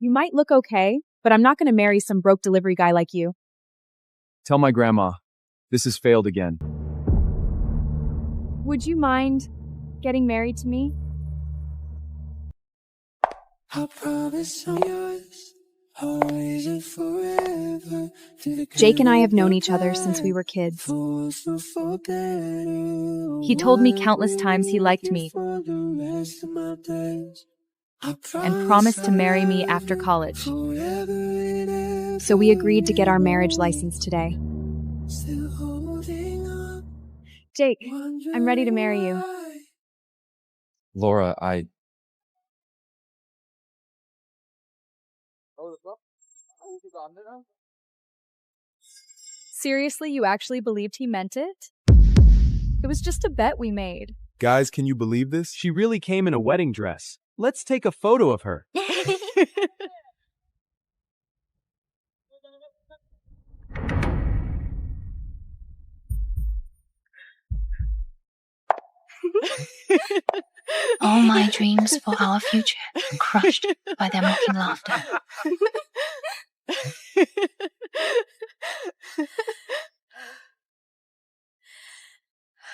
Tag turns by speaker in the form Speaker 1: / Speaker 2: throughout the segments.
Speaker 1: You might look okay, but I'm not going to marry some broke delivery guy like you.
Speaker 2: Tell my grandma, this has failed again.
Speaker 1: Would you mind getting married to me?
Speaker 3: I promise I'm yours, always and forever.
Speaker 1: Jake and I have known each other since we were kids. He told me countless times he liked me and promised to marry me after college. So we agreed to get our marriage license today. Jake, I'm ready to marry you.
Speaker 2: Laura,
Speaker 1: Seriously, you actually believed he meant it? It was just a bet we made.
Speaker 4: Guys, can you believe this?
Speaker 5: She really came in a wedding dress. Let's take a photo of her.
Speaker 6: All my dreams for our future crushed by their mocking laughter.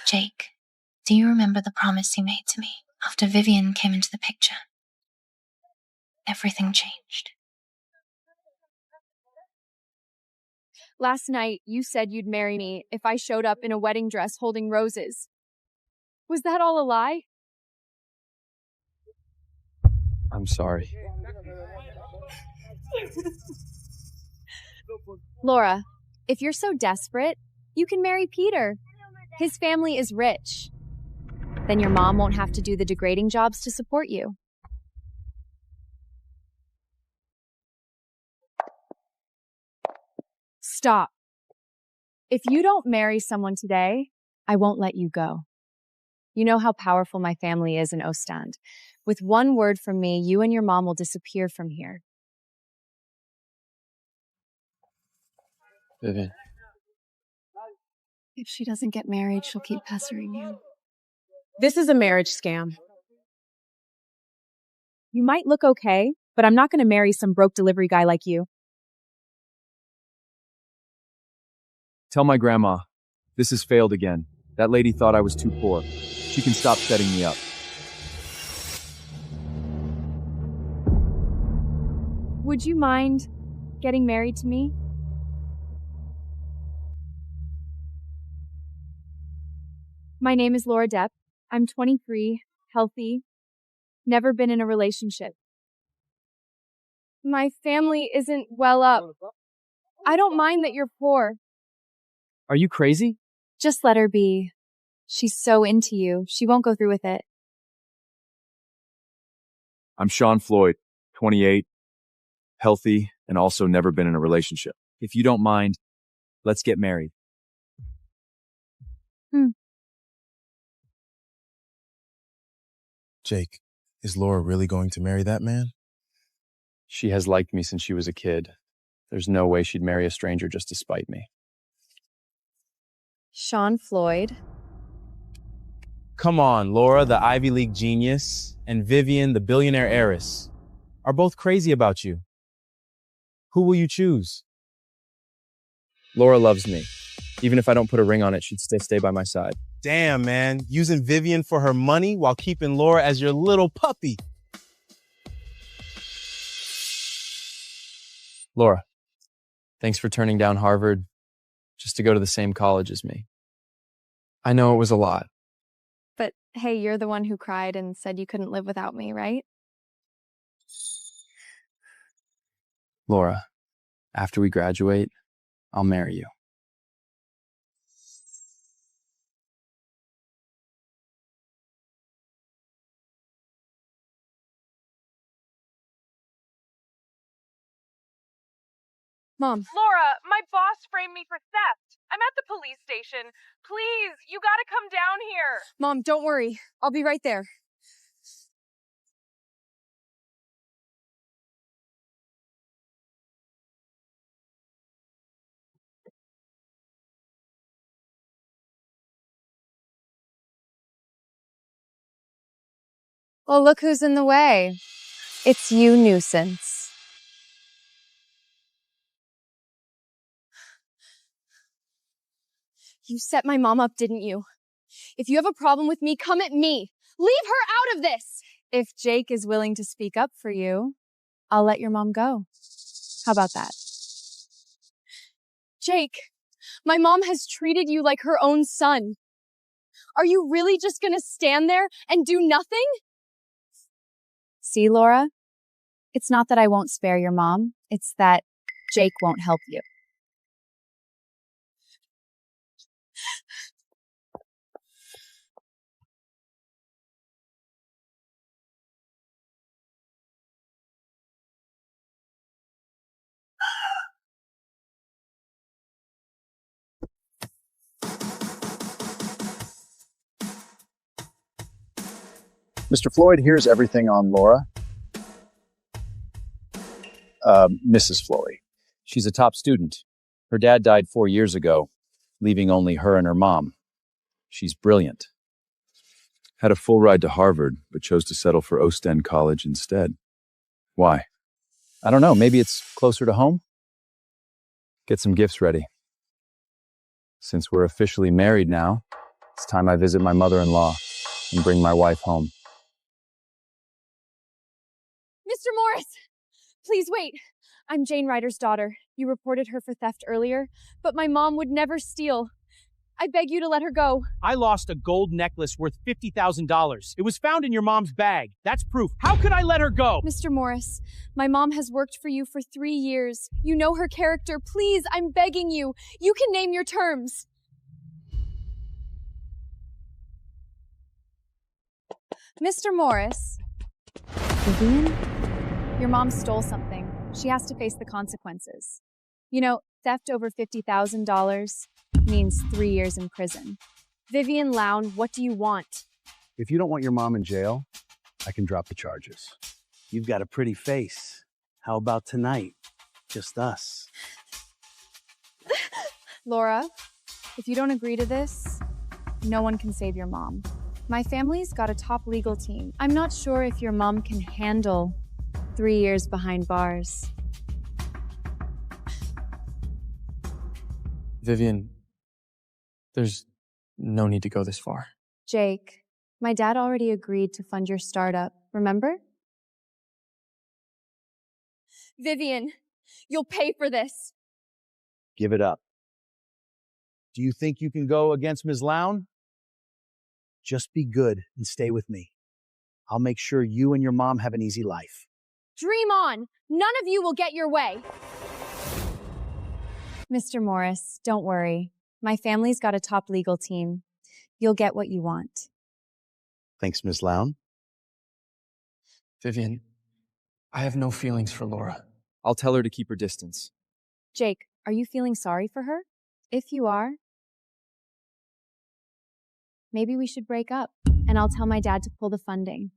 Speaker 6: Jake, do you remember the promise you made to me after Vivian came into the picture? Everything changed.
Speaker 1: Last night, you said you'd marry me if I showed up in a wedding dress holding roses. Was that all a lie?
Speaker 2: I'm sorry.
Speaker 1: Laura, if you're so desperate, you can marry Peter. His family is rich. Then your mom won't have to do the degrading jobs to support you. Stop. If you don't marry someone today, I won't let you go. You know how powerful my family is in Osted. With one word from me, you and your mom will disappear from here.
Speaker 2: Vivian.
Speaker 1: If she doesn't get married, she'll keep pestering you.
Speaker 7: This is a marriage scam.
Speaker 1: You might look okay, but I'm not going to marry some broke delivery guy like you.
Speaker 2: Tell my grandma, this has failed again. That lady thought I was too poor. She can stop setting me up.
Speaker 1: Would you mind getting married to me? My name is Laura Depp. I'm 23, healthy, never been in a relationship. My family isn't well up. I don't mind that you're poor.
Speaker 5: Are you crazy?
Speaker 1: Just let her be. She's so into you. She won't go through with it.
Speaker 2: I'm Sean Floyd, 28, healthy, and also never been in a relationship. If you don't mind, let's get married.
Speaker 4: Jake, is Laura really going to marry that man?
Speaker 2: She has liked me since she was a kid. There's no way she'd marry a stranger just to spite me.
Speaker 1: Sean Floyd.
Speaker 8: Come on, Laura, the Ivy League genius, and Vivian, the billionaire heiress, are both crazy about you. Who will you choose?
Speaker 2: Laura loves me. Even if I don't put a ring on it, she'd stay by my side.
Speaker 8: Damn, man, using Vivian for her money while keeping Laura as your little puppy.
Speaker 2: Laura, thanks for turning down Harvard just to go to the same college as me. I know it was a lot.
Speaker 1: But hey, you're the one who cried and said you couldn't live without me, right?
Speaker 2: Laura, after we graduate, I'll marry you.
Speaker 1: Mom.
Speaker 9: Laura, my boss framed me for theft. I'm at the police station. Please, you gotta come down here.
Speaker 1: Mom, don't worry. I'll be right there. Well, look who's in the way. It's you, nuisance. You set my mom up, didn't you? If you have a problem with me, come at me. Leave her out of this! If Jake is willing to speak up for you, I'll let your mom go. How about that? Jake, my mom has treated you like her own son. Are you really just gonna stand there and do nothing? See, Laura? It's not that I won't spare your mom. It's that Jake won't help you.
Speaker 2: Mr. Floyd, here's everything on Laura. Mrs. Floyd. She's a top student. Her dad died 4 years ago, leaving only her and her mom. She's brilliant. Had a full ride to Harvard, but chose to settle for Osted College instead. Why? I don't know. Maybe it's closer to home? Get some gifts ready. Since we're officially married now, it's time I visit my mother-in-law and bring my wife home.
Speaker 1: Mr. Morris! Please wait. I'm Jane Ryder's daughter. You reported her for theft earlier, but my mom would never steal. I beg you to let her go.
Speaker 5: I lost a gold necklace worth $50,000. It was found in your mom's bag. That's proof. How could I let her go?
Speaker 1: Mr. Morris, my mom has worked for you for 3 years. You know her character. Please, I'm begging you. You can name your terms. Mr. Morris. Vivian? Your mom stole something. She has to face the consequences. You know, theft over $50,000 means 3 years in prison. Vivian Lown, what do you want?
Speaker 10: If you don't want your mom in jail, I can drop the charges. You've got a pretty face. How about tonight? Just us.
Speaker 1: Laura, if you don't agree to this, no one can save your mom. My family's got a top legal team. I'm not sure if your mom can handle 3 years behind bars.
Speaker 11: Vivian, there's no need to go this far.
Speaker 1: Jake, my dad already agreed to fund your startup, remember? Vivian, you'll pay for this.
Speaker 10: Give it up. Do you think you can go against Ms. Lown? Just be good and stay with me. I'll make sure you and your mom have an easy life.
Speaker 1: Dream on! None of you will get your way! Mr. Morris, don't worry. My family's got a top legal team. You'll get what you want.
Speaker 10: Thanks, Ms. Lown.
Speaker 11: Vivian, I have no feelings for Laura.
Speaker 2: I'll tell her to keep her distance.
Speaker 1: Jake, are you feeling sorry for her? If you are, maybe we should break up, and I'll tell my dad to pull the funding.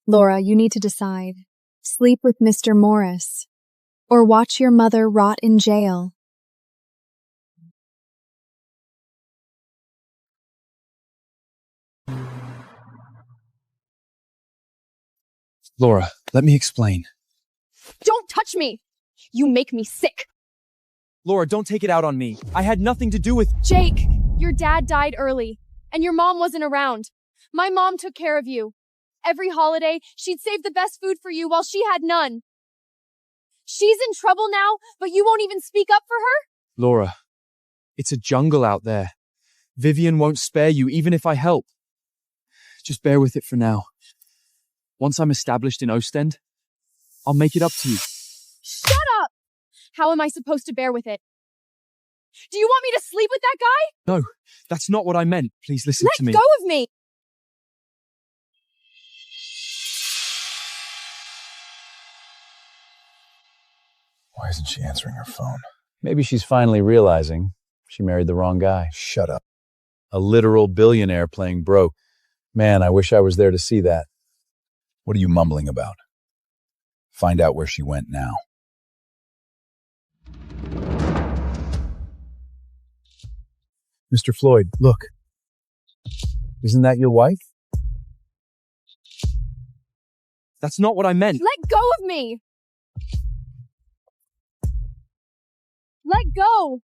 Speaker 1: Laura, you need to decide. Sleep with Mr. Morris, or watch your mother rot in jail.
Speaker 2: Laura, let me explain.
Speaker 1: Don't touch me! You make me sick!
Speaker 2: Laura, don't take it out on me. I had nothing to do with—
Speaker 1: Jake, your dad died early, and your mom wasn't around. My mom took care of you. Every holiday, she'd save the best food for you while she had none. She's in trouble now, but you won't even speak up for her?
Speaker 2: Laura, it's a jungle out there. Vivian won't spare you even if I help. Just bear with it for now. Once I'm established in Osted, I'll make it up to you.
Speaker 1: Shut up! How am I supposed to bear with it? Do you want me to sleep with that guy?
Speaker 2: No, that's not what I meant. Please listen to me.
Speaker 1: Let go of me!
Speaker 4: Why isn't she answering her phone?
Speaker 2: Maybe she's finally realizing she married the wrong guy.
Speaker 4: Shut up.
Speaker 2: A literal billionaire playing broke. Man, I wish I was there to see that.
Speaker 4: What are you mumbling about? Find out where she went now.
Speaker 2: Mr. Floyd, look. Isn't that your wife?
Speaker 5: That's not what I meant.
Speaker 1: Let go of me! Let go!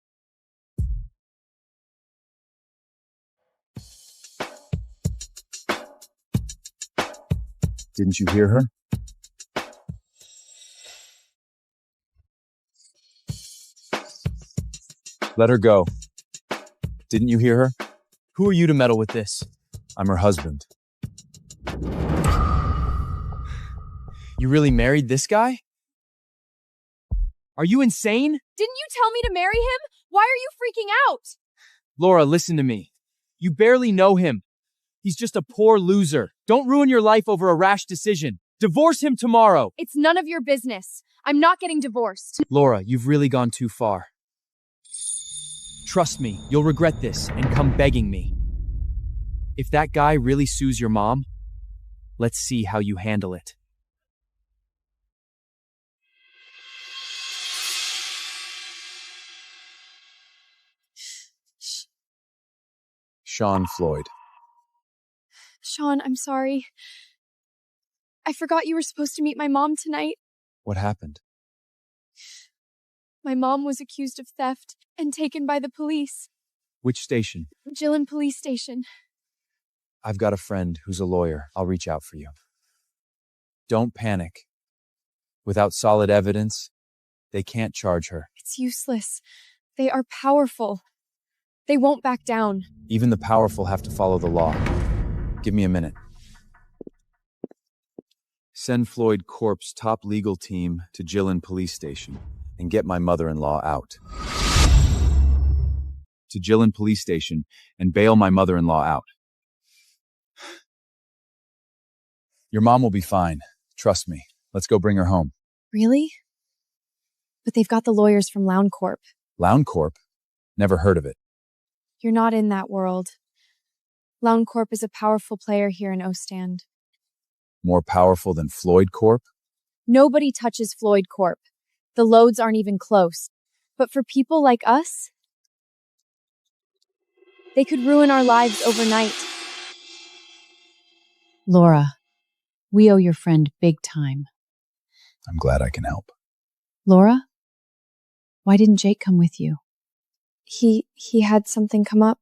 Speaker 2: Didn't you hear her? Let her go. Didn't you hear her?
Speaker 5: Who are you to meddle with this?
Speaker 2: I'm her husband.
Speaker 5: You really married this guy? Are you insane?
Speaker 1: Didn't you tell me to marry him? Why are you freaking out?
Speaker 5: Laura, listen to me. You barely know him. He's just a poor loser. Don't ruin your life over a rash decision. Divorce him tomorrow.
Speaker 1: It's none of your business. I'm not getting divorced.
Speaker 5: Laura, you've really gone too far. Trust me, you'll regret this and come begging me. If that guy really sues your mom, let's see how you handle it.
Speaker 2: Sean Floyd.
Speaker 1: Sean, I'm sorry. I forgot you were supposed to meet my mom tonight.
Speaker 2: What happened?
Speaker 1: My mom was accused of theft and taken by the police.
Speaker 2: Which station?
Speaker 1: Gillen Police Station.
Speaker 2: I've got a friend who's a lawyer. I'll reach out for you. Don't panic. Without solid evidence, they can't charge her.
Speaker 1: It's useless. They are powerful. They won't back down.
Speaker 2: Even the powerful have to follow the law. Give me a minute. Send Floyd Corp's top legal team to Gillen Police Station and get my mother-in-law out. To Gillen Police Station and bail my mother-in-law out. Your mom will be fine. Trust me. Let's go bring her home.
Speaker 1: Really? But they've got the lawyers from Lown Corp.
Speaker 2: Lown Corp? Never heard of it.
Speaker 1: You're not in that world. Lown Corp is a powerful player here in Ostend.
Speaker 2: More powerful than Floyd Corp?
Speaker 1: Nobody touches Floyd Corp. The loads aren't even close. But for people like us, they could ruin our lives overnight. Laura, we owe your friend big time.
Speaker 4: I'm glad I can help.
Speaker 1: Laura? Why didn't Jake come with you? He had something come up.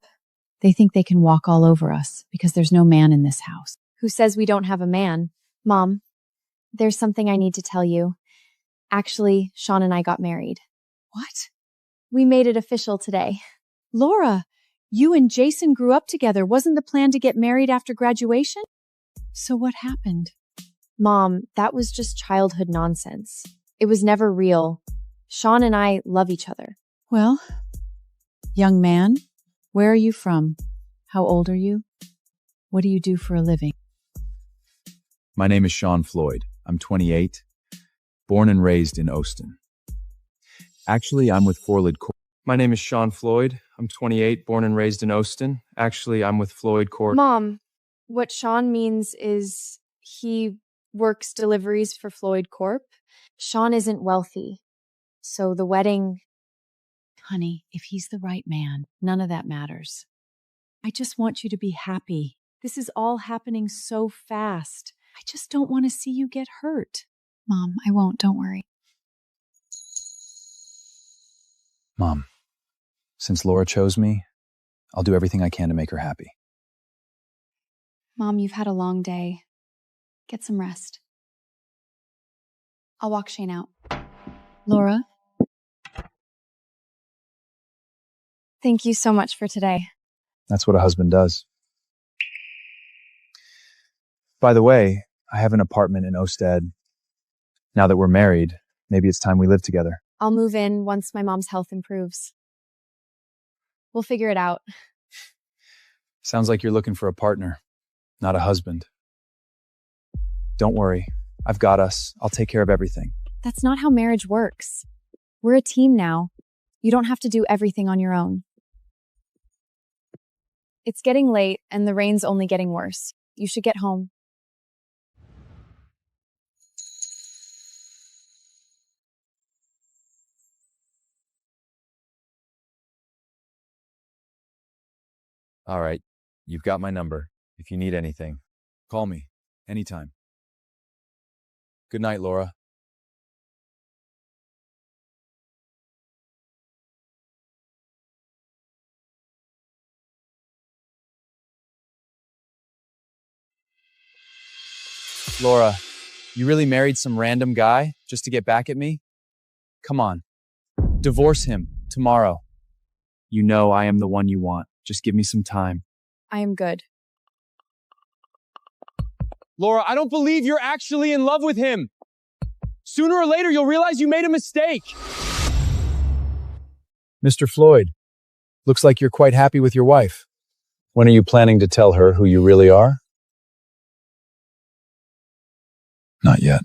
Speaker 1: They think they can walk all over us because there's no man in this house. Who says we don't have a man? Mom, there's something I need to tell you. Actually, Sean and I got married. What? We made it official today. Laura, you and Jason grew up together. Wasn't the plan to get married after graduation? So what happened? Mom, that was just childhood nonsense. It was never real. Sean and I love each other.
Speaker 12: Well, young man, where are you from? How old are you? What do you do for a living?
Speaker 2: My name is Sean Floyd. I'm 28, born and raised in Ostend. Actually, I'm with Floyd Corp.
Speaker 11: My name is Sean Floyd. I'm 28, born and raised in Ostend. Actually, I'm with Floyd Corp.
Speaker 1: Mom, what Sean means is he works deliveries for Floyd Corp. Sean isn't wealthy, so the wedding...
Speaker 12: Honey, if he's the right man, none of that matters. I just want you to be happy. This is all happening so fast. I just don't want to see you get hurt.
Speaker 1: Mom, I won't, don't worry.
Speaker 2: Mom, since Laura chose me, I'll do everything I can to make her happy.
Speaker 1: Mom, you've had a long day. Get some rest. I'll walk Shane out.
Speaker 12: Laura?
Speaker 1: Thank you so much for today.
Speaker 2: That's what a husband does. By the way, I have an apartment in Osted. Now that we're married, maybe it's time we live together.
Speaker 1: I'll move in once my mom's health improves. We'll figure it out.
Speaker 2: Sounds like you're looking for a partner, not a husband. Don't worry, I've got us. I'll take care of everything.
Speaker 1: That's not how marriage works. We're a team now. You don't have to do everything on your own. It's getting late, and the rain's only getting worse. You should get home.
Speaker 2: All right, you've got my number. If you need anything, call me anytime. Good night, Laura. Laura, you really married some random guy just to get back at me? Come on. Divorce him tomorrow. You know I am the one you want. Just give me some time.
Speaker 1: I am good.
Speaker 5: Laura, I don't believe you're actually in love with him. Sooner or later, you'll realize you made a mistake.
Speaker 2: Mr. Floyd, looks like you're quite happy with your wife. When are you planning to tell her who you really are?
Speaker 4: Not yet.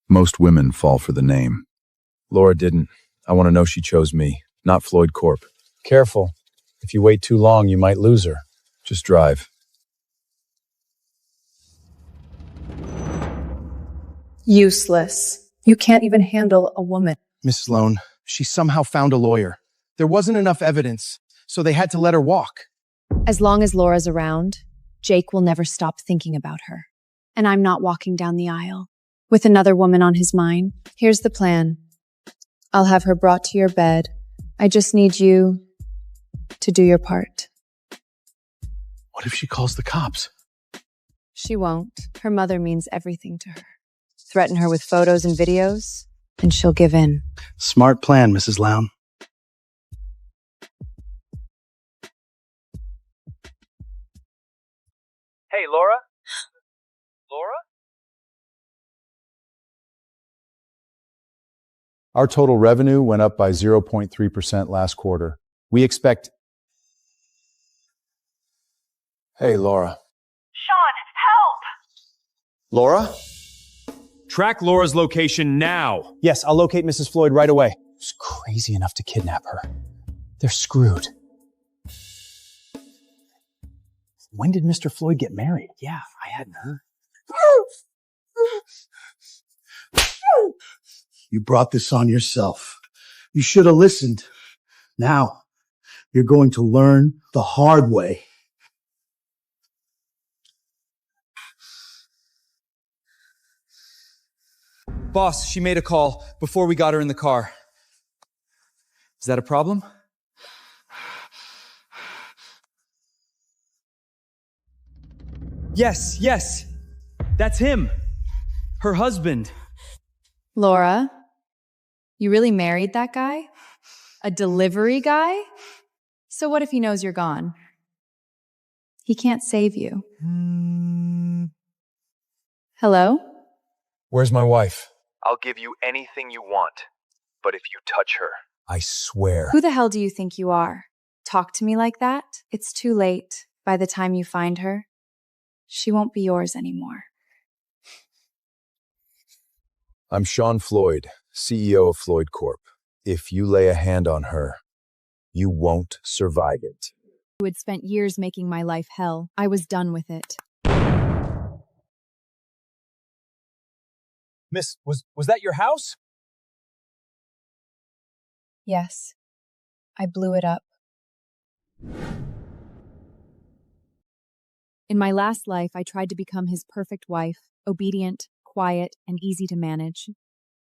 Speaker 4: Most women fall for the name.
Speaker 2: Laura didn't. I want to know she chose me, not Floyd Corp. Careful. If you wait too long, you might lose her. Just drive.
Speaker 7: Useless. You can't even handle a woman.
Speaker 10: Mrs. Lown, she somehow found a lawyer. There wasn't enough evidence, so they had to let her walk.
Speaker 1: As long as Laura's around, Jake will never stop thinking about her. And I'm not walking down the aisle with another woman on his mind. Here's the plan. I'll have her brought to your bed. I just need you to do your part.
Speaker 10: What if she calls the cops?
Speaker 1: She won't. Her mother means everything to her. Threaten her with photos and videos, and she'll give in.
Speaker 10: Smart plan, Mrs. Lown.
Speaker 2: Hey, Laura? Laura? Our total revenue went up by 0.3% last quarter. We expect... Hey, Laura.
Speaker 9: Sean, help!
Speaker 10: Laura?
Speaker 5: Track Laura's location now.
Speaker 10: Yes, I'll locate Mrs. Floyd right away. Who's crazy enough to kidnap her? They're screwed. When did Mr. Floyd get married? Yeah, I hadn't heard.
Speaker 13: You brought this on yourself. You should have listened. Now, you're going to learn the hard way.
Speaker 5: Boss, she made a call before we got her in the car. Is that a problem? Yes. That's him. Her husband.
Speaker 1: Laura, you really married that guy? A delivery guy? So what if he knows you're gone? He can't save you. Hello?
Speaker 2: Where's my wife?
Speaker 14: I'll give you anything you want, but if you touch her...
Speaker 2: I swear.
Speaker 1: Who the hell do you think you are? Talk to me like that? It's too late. By the time you find her, she won't be yours anymore.
Speaker 2: I'm Sean Floyd, CEO of Floyd Corp. If you lay a hand on her, you won't survive it.
Speaker 1: Who had spent years making my life hell. I was done with it.
Speaker 5: Miss, was that your house?
Speaker 1: Yes. I blew it up. In my last life, I tried to become his perfect wife, obedient, quiet, and easy to manage.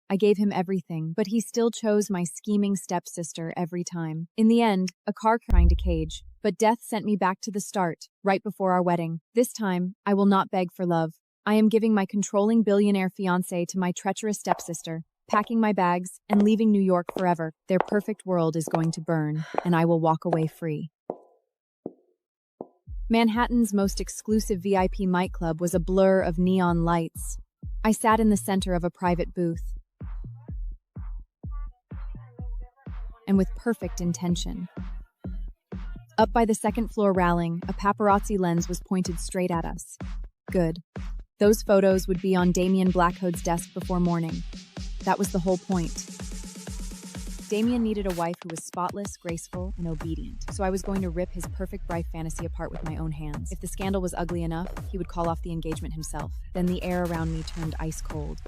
Speaker 1: I gave him everything, but he still chose my scheming stepsister every time. In the end, a car trying to cage, but death sent me back to the start, right before our wedding. This time, I will not beg for love. I am giving my controlling billionaire fiancé to my treacherous stepsister, packing my bags, and leaving New York forever. Their perfect world is going to burn, and I will walk away free. Manhattan's most exclusive VIP nightclub was a blur of neon lights. I sat in the center of a private booth, and with perfect intention. Up by the second-floor railing, a paparazzi lens was pointed straight at us. Good. Those photos would be on Damien Blackhood's desk before morning. That was the whole point. Damien needed a wife who was spotless, graceful, and obedient, so I was going to rip his perfect bride fantasy apart with my own hands. If the scandal was ugly enough, he would call off the engagement himself. Then the air around me turned ice cold.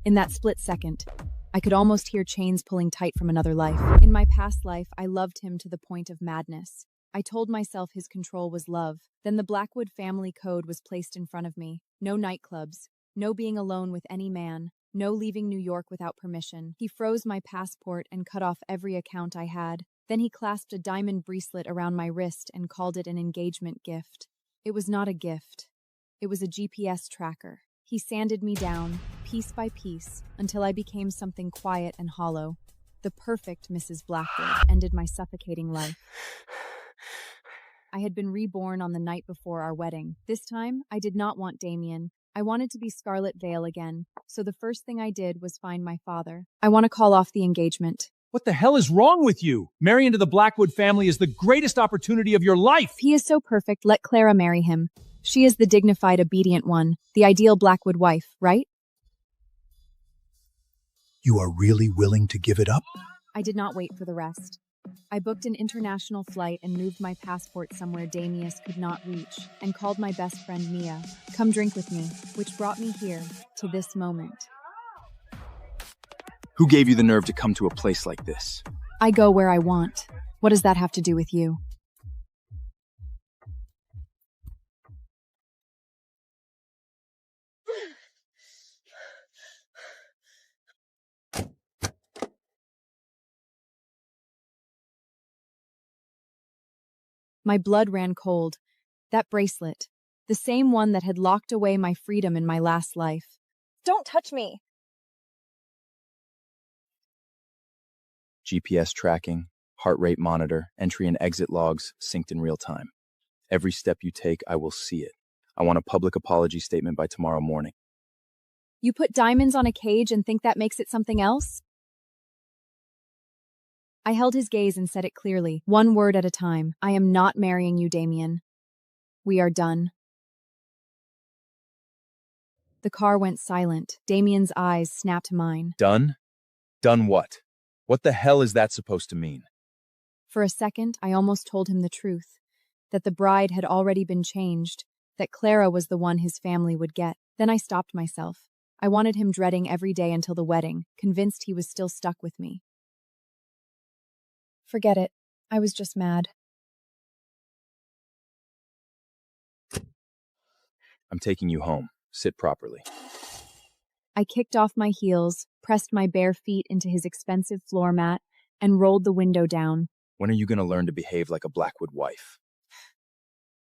Speaker 1: In that split second, I could almost hear chains pulling tight from another life. In my past life, I loved him to the point of madness. I told myself his control was love. Then the Blackwood family code was placed in front of me. No nightclubs, no being alone with any man, no leaving New York without permission. He froze my passport and cut off every account I had. Then he clasped a diamond bracelet around my wrist and called it an engagement gift. It was not a gift. It was a GPS tracker. He sanded me down, piece by piece, until I became something quiet and hollow. The perfect Mrs. Blackwood ended my suffocating life. I had been reborn on the night before our wedding. This time, I did not want Damien. I wanted to be Scarlet Vale again, so the first thing I did was find my father. I want to call off the engagement.
Speaker 5: What the hell is wrong with you? Marrying into the Blackwood family is the greatest opportunity of your life.
Speaker 1: He is so perfect, let Clara marry him. She is the dignified, obedient one, the ideal Blackwood wife, right?
Speaker 13: You are really willing to give it up?
Speaker 1: I did not wait for the rest. I booked an international flight and moved my passport somewhere Damius could not reach, and called my best friend Mia, come drink with me, which brought me here, to this moment.
Speaker 2: Who gave you the nerve to come to a place like this?
Speaker 1: I go where I want. What does that have to do with you? My blood ran cold. That bracelet, the same one that had locked away my freedom in my last life. Don't touch me!
Speaker 2: GPS tracking, heart rate monitor, entry and exit logs synced in real time. Every step you take, I will see it. I want a public apology statement by tomorrow morning.
Speaker 1: You put diamonds on a cage and think that makes it something else? I held his gaze and said it clearly, one word at a time. I am not marrying you, Damien. We are done. The car went silent. Damien's eyes snapped to mine.
Speaker 2: Done? Done what? What the hell is that supposed to mean?
Speaker 1: For a second, I almost told him the truth, that the bride had already been changed, that Clara was the one his family would get. Then I stopped myself. I wanted him dreading every day until the wedding, convinced he was still stuck with me. Forget it. I was just mad.
Speaker 2: I'm taking you home. Sit properly.
Speaker 1: I kicked off my heels, pressed my bare feet into his expensive floor mat, and rolled the window down.
Speaker 2: When are you going to learn to behave like a Blackwood wife?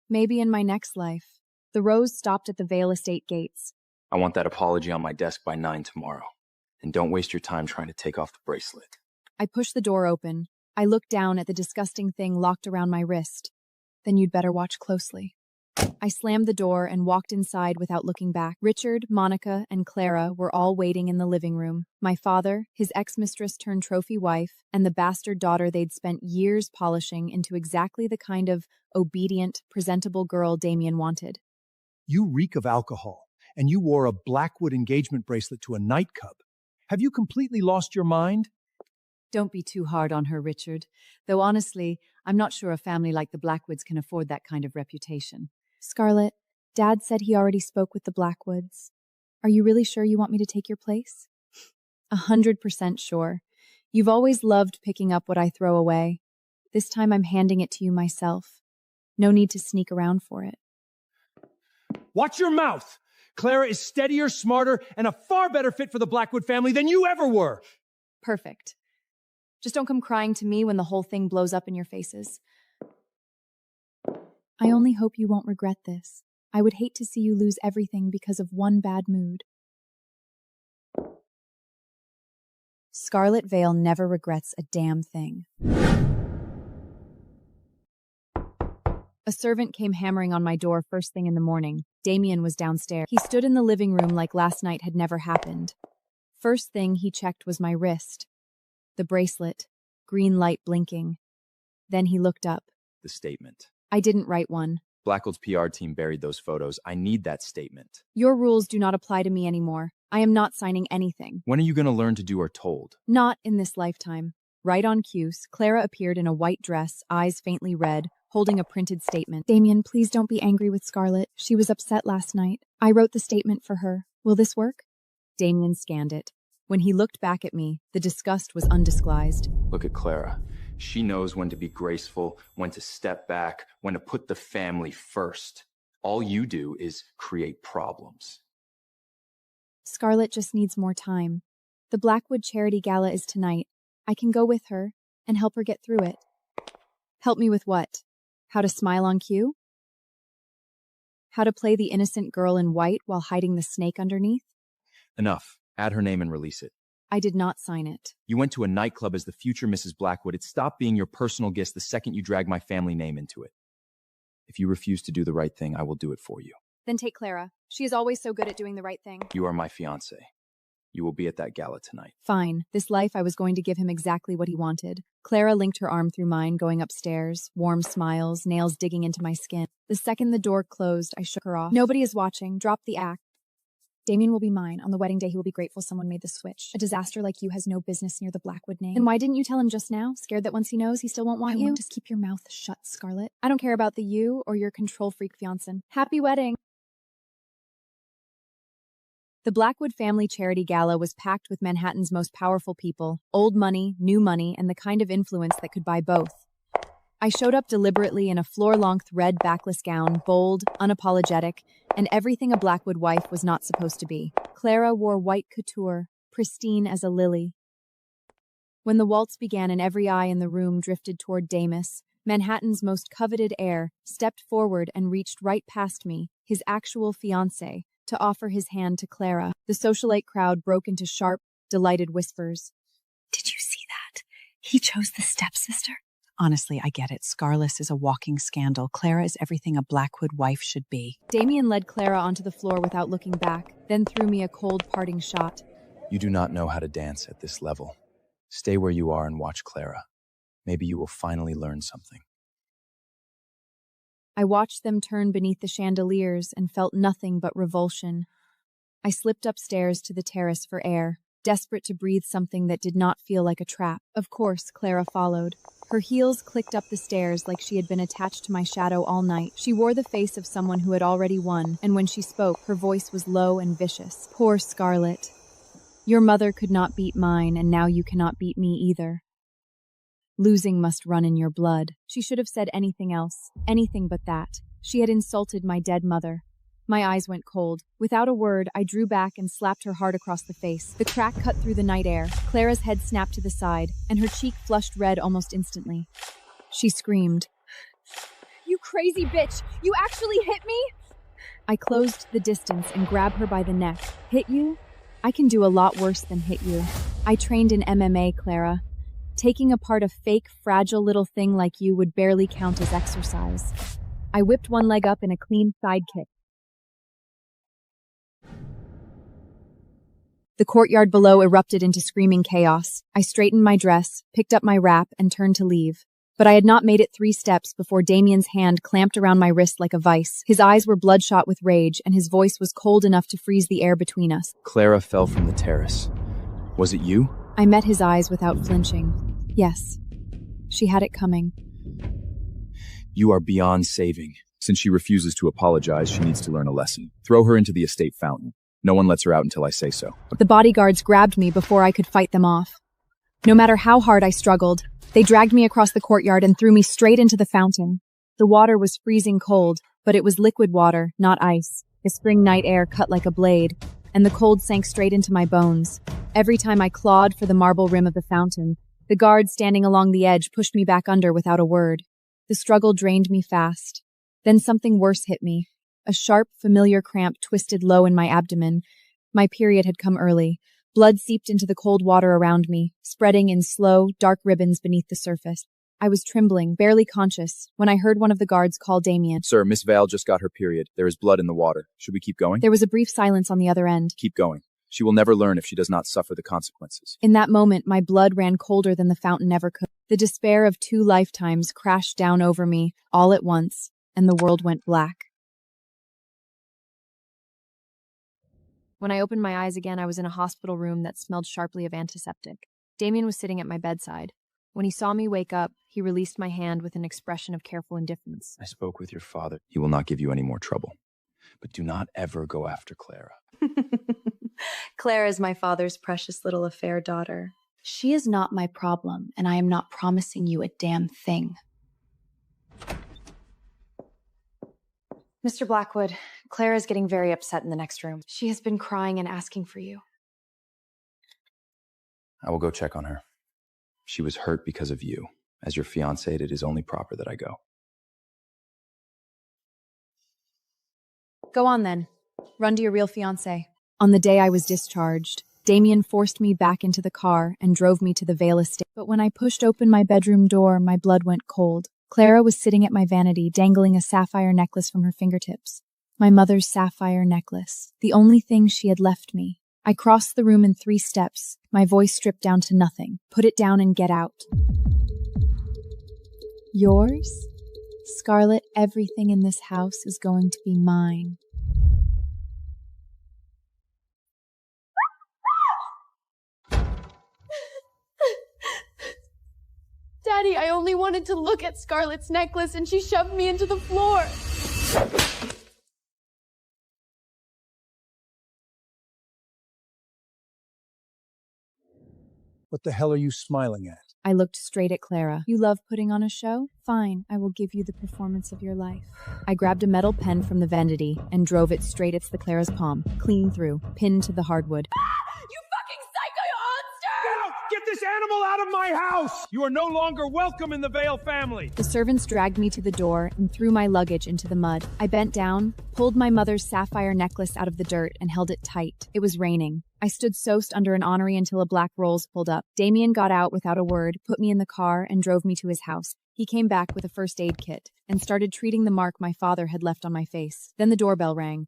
Speaker 1: Maybe in my next life. The Rose stopped at the Vale Estate gates.
Speaker 2: I want that apology on my desk by 9 tomorrow. And don't waste your time trying to take off the bracelet.
Speaker 1: I pushed the door open. I looked down at the disgusting thing locked around my wrist. Then you'd better watch closely. I slammed the door and walked inside without looking back. Richard, Monica, and Clara were all waiting in the living room. My father, his ex-mistress turned trophy wife, and the bastard daughter they'd spent years polishing into exactly the kind of obedient, presentable girl Damien wanted.
Speaker 13: You reek of alcohol, and you wore a Blackwood engagement bracelet to a nightclub. Have you completely lost your mind?
Speaker 12: Don't be too hard on her, Richard. Though honestly, I'm not sure a family like the Blackwoods can afford that kind of reputation.
Speaker 1: Scarlett, Dad said he already spoke with the Blackwoods. Are you really sure you want me to take your place? 100% sure. You've always loved picking up what I throw away. This time I'm handing it to you myself. No need to sneak around for it.
Speaker 5: Watch your mouth! Clara is steadier, smarter, and a far better fit for the Blackwood family than you ever were!
Speaker 1: Perfect. Just don't come crying to me when the whole thing blows up in your faces. I only hope you won't regret this. I would hate to see you lose everything because of one bad mood. Scarlet Vale never regrets a damn thing. A servant came hammering on my door first thing in the morning. Damien was downstairs. He stood in the living room like last night had never happened. First thing he checked was my wrist. The bracelet, green light blinking. Then he looked up.
Speaker 2: The statement.
Speaker 1: I didn't write one.
Speaker 2: Blackwood's PR team buried those photos. I need that statement.
Speaker 1: Your rules do not apply to me anymore. I am not signing anything.
Speaker 2: When are you going to learn to do or told?
Speaker 1: Not in this lifetime. Right on cue, Clara appeared in a white dress, eyes faintly red, holding a printed statement. Damien, please don't be angry with Scarlett. She was upset last night. I wrote the statement for her. Will this work? Damien scanned it. When he looked back at me, the disgust was undisguised.
Speaker 11: Look at Clara. She knows when to be graceful, when to step back, when to put the family first. All you do is create problems.
Speaker 1: Scarlett just needs more time. The Blackwood Charity Gala is tonight. I can go with her and help her get through it. Help me with what? How to smile on cue? How to play the innocent girl in white while hiding the snake underneath?
Speaker 11: Enough. Add her name and release it.
Speaker 1: I did not sign it.
Speaker 11: You went to a nightclub as the future Mrs. Blackwood. It stopped being your personal guest the second you dragged my family name into it. If you refuse to do the right thing, I will do it for you.
Speaker 1: Then take Clara. She is always so good at doing the right thing.
Speaker 11: You are my fiancé. You will be at that gala tonight.
Speaker 1: Fine. This life, I was going to give him exactly what he wanted. Clara linked her arm through mine, going upstairs, warm smiles, nails digging into my skin. The second the door closed, I shook her off. Nobody is watching. Drop the act. Damien will be mine. On the wedding day, he will be grateful someone made the switch. A disaster like you has no business near the Blackwood name. And why didn't you tell him just now? Scared that once he knows, he still won't want you? Just keep your mouth shut, Scarlett. I don't care about the you or your control freak fiancé. Happy wedding! The Blackwood Family Charity Gala was packed with Manhattan's most powerful people, old money, new money, and the kind of influence that could buy both. I showed up deliberately in a floor-length red backless gown, bold, unapologetic, and everything a Blackwood wife was not supposed to be. Clara wore white couture, pristine as a lily. When the waltz began and every eye in the room drifted toward Damus, Manhattan's most coveted heir stepped forward and reached right past me, his actual fiancé, to offer his hand to Clara. The socialite crowd broke into sharp, delighted whispers.
Speaker 12: Did you see that? He chose the stepsister. Honestly, I get it. Scarlett is a walking scandal. Clara is everything a Blackwood wife should be.
Speaker 1: Damien led Clara onto the floor without looking back, then threw me a cold parting shot.
Speaker 2: You do not know how to dance at this level. Stay where you are and watch Clara. Maybe you will finally learn something.
Speaker 1: I watched them turn beneath the chandeliers and felt nothing but revulsion. I slipped upstairs to the terrace for air, desperate to breathe something that did not feel like a trap. Of course, Clara followed. Her heels clicked up the stairs like she had been attached to my shadow all night. She wore the face of someone who had already won, and when she spoke, her voice was low and vicious. Poor Scarlett. Your mother could not beat mine, and now you cannot beat me either. Losing must run in your blood. She should have said anything else, anything but that. She had insulted my dead mother. My eyes went cold. Without a word, I drew back and slapped her hard across the face. The crack cut through the night air. Clara's head snapped to the side, and her cheek flushed red almost instantly. She screamed. You crazy bitch! You actually hit me? I closed the distance and grabbed her by the neck. Hit you? I can do a lot worse than hit you. I trained in MMA, Clara. Taking apart a fake, fragile little thing like you would barely count as exercise. I whipped one leg up in a clean side kick. The courtyard below erupted into screaming chaos. I straightened my dress, picked up my wrap, and turned to leave. But I had not made it 3 steps before Damien's hand clamped around my wrist like a vice. His eyes were bloodshot with rage, and his voice was cold enough to freeze the air between us.
Speaker 2: Clara fell from the terrace. Was it you?
Speaker 1: I met his eyes without flinching. Yes. She had it coming.
Speaker 2: You are beyond saving. Since she refuses to apologize, she needs to learn a lesson. Throw her into the estate fountain. No one lets her out until I say so.
Speaker 1: The bodyguards grabbed me before I could fight them off. No matter how hard I struggled, they dragged me across the courtyard and threw me straight into the fountain. The water was freezing cold, but it was liquid water, not ice. The spring night air cut like a blade, and the cold sank straight into my bones. Every time I clawed for the marble rim of the fountain, the guard standing along the edge pushed me back under without a word. The struggle drained me fast. Then something worse hit me. A sharp, familiar cramp twisted low in my abdomen. My period had come early. Blood seeped into the cold water around me, spreading in slow, dark ribbons beneath the surface. I was trembling, barely conscious, when I heard one of the guards call Damien.
Speaker 2: Sir, Miss Val just got her period. There is blood in the water. Should we keep going?
Speaker 1: There was a brief silence on the other end.
Speaker 2: Keep going. She will never learn if she does not suffer the consequences.
Speaker 1: In that moment, my blood ran colder than the fountain ever could. The despair of 2 lifetimes crashed down over me, all at once, and the world went black. When I opened my eyes again, I was in a hospital room that smelled sharply of antiseptic. Damien was sitting at my bedside. When he saw me wake up, he released my hand with an expression of careful indifference.
Speaker 2: I spoke with your father. He will not give you any more trouble. But do not ever go after Clara.
Speaker 15: Claire is my father's precious little affair daughter.
Speaker 12: She is not my problem, and I am not promising you a damn thing.
Speaker 1: Mr. Blackwood, Claire is getting very upset in the next room. She has been crying and asking for you.
Speaker 2: I will go check on her. She was hurt because of you. As your fiancé, it is only proper that I go.
Speaker 1: Go on then. Run to your real fiancé.
Speaker 12: On the day I was discharged, Damien forced me back into the car and drove me to the Vale estate. But when I pushed open my bedroom door, my blood went cold. Clara was sitting at my vanity, dangling a sapphire necklace from her fingertips. My mother's sapphire necklace, the only thing she had left me. I crossed the room in 3 steps, my voice stripped down to nothing. Put it down and get out. Yours? Scarlett, everything in this house is going to be mine.
Speaker 16: Daddy, I only wanted to look at Scarlett's necklace and she shoved me into the floor.
Speaker 13: What the hell are you smiling at?
Speaker 12: I looked straight at Clara. You love putting on a show? Fine, I will give you the performance of your life. I grabbed a metal pen from the vanity and drove it straight at Clara's palm, clean through, pinned to the hardwood.
Speaker 16: You fucking psycho, you monster!
Speaker 5: Get this animal out of my house! You are no longer welcome in the Vale family!
Speaker 12: The servants dragged me to the door and threw my luggage into the mud. I bent down, pulled my mother's sapphire necklace out of the dirt, and held it tight. It was raining. I stood soused under an honoree until a black Rolls pulled up. Damien got out without a word, put me in the car, and drove me to his house. He came back with a first aid kit and started treating the mark my father had left on my face. Then the doorbell rang.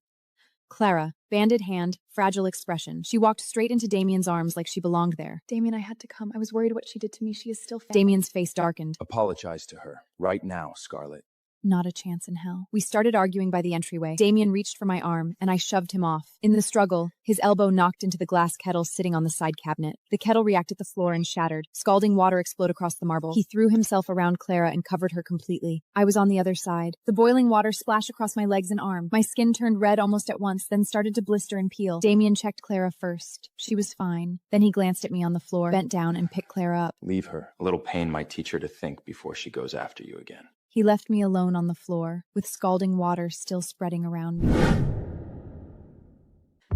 Speaker 12: Clara, banded hand, fragile expression. She walked straight into Damien's arms like she belonged there.
Speaker 16: Damien, I had to come. I was worried what she did to me. She is still
Speaker 12: Damien's face darkened.
Speaker 2: Apologize to her. Right now, Scarlett.
Speaker 12: Not a chance in hell. We started arguing by the entryway. Damien reached for my arm, and I shoved him off. In the struggle, his elbow knocked into the glass kettle sitting on the side cabinet. The kettle reacted to the floor and shattered. Scalding water exploded across the marble. He threw himself around Clara and covered her completely. I was on the other side. The boiling water splashed across my legs and arm. My skin turned red almost at once, then started to blister and peel. Damien checked Clara first. She was fine. Then he glanced at me on the floor, bent down, and picked Clara up.
Speaker 11: Leave her. A little pain might teach her to think before she goes after you again.
Speaker 12: He left me alone on the floor, with scalding water still spreading around me.